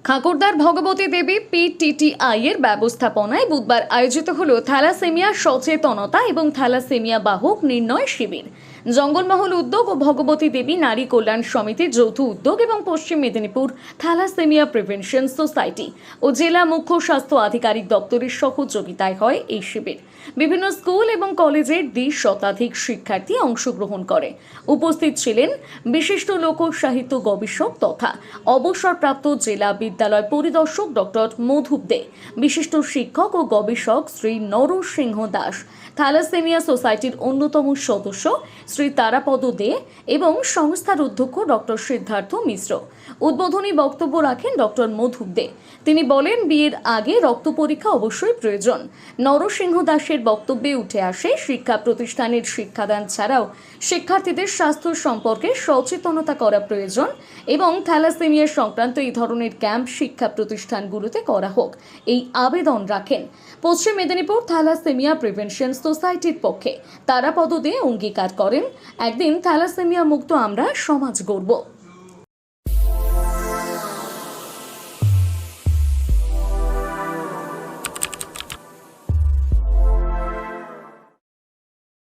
ঠাকুরদার ভগবতী দেবী পিটিটিআই এর ব্যবস্থাপনায় বুধবার আয়োজিত হলো থ্যালাসেমিয়া সচেতনতা এবং থ্যালাসেমিয়া বাহক নির্ণয় শিবির। জঙ্গলমহল উদ্যোগ ও ভগবতী দেবী নারী কল্যাণ সমিতির যৌথ উদ্যোগ এবং পশ্চিম মেদিনীপুর থ্যালাসেমিয়া প্রিভেনশন সোসাইটি ও জেলা মুখ্য স্বাস্থ্য আধিকারিক দপ্তরের সহযোগিতায় হয় এই শিবির। বিভিন্ন স্কুল এবং কলেজের 20 শতাধিক শিক্ষার্থী অংশগ্রহণ করে। উপস্থিত ছিলেন বিশিষ্ট লোক সাহিত্য গবেষক তথা অবসরপ্রাপ্ত জেলা বিদ্যালয় পরিদর্শক ডক্টর মধুপ দে, বিশিষ্ট শিক্ষক ও গবেষক শ্রী নরসিংহ দাস, থ্যালাসেমিয়া সোসাইটির অন্যতম সদস্য শ্রী তারাপদ দে এবং সংস্থার অধ্যক্ষ ডক্টর সিদ্ধার্থ মিশ্র। উদ্বোধনী বক্তব্য রাখেন ডক্টর মধুপ দে। তিনি বলেন, বিয়ের আগে রক্ত পরীক্ষা অবশ্যই প্রয়োজন। নরসিংহ দাসের বক্তব্যে উঠে আসে শিক্ষা প্রতিষ্ঠানের শিক্ষাদান ছাড়াও শিক্ষার্থীদের স্বাস্থ্য সম্পর্কে সচেতনতা করা প্রয়োজন এবং থ্যালাসেমিয়া সংক্রান্ত এই ধরনের ক্যাম্প শিক্ষা প্রতিষ্ঠানগুলোতে করা হোক, এই আবেদন রাখেন। পশ্চিম মেদিনীপুর থ্যালাসেমিয়া প্রিভেনশন সোসাইটির পক্ষে তারাপদ দে অঙ্গীকার করেন, একদিন থ্যালাসেমিয়া মুক্ত আমরা সমাজ গড়ব।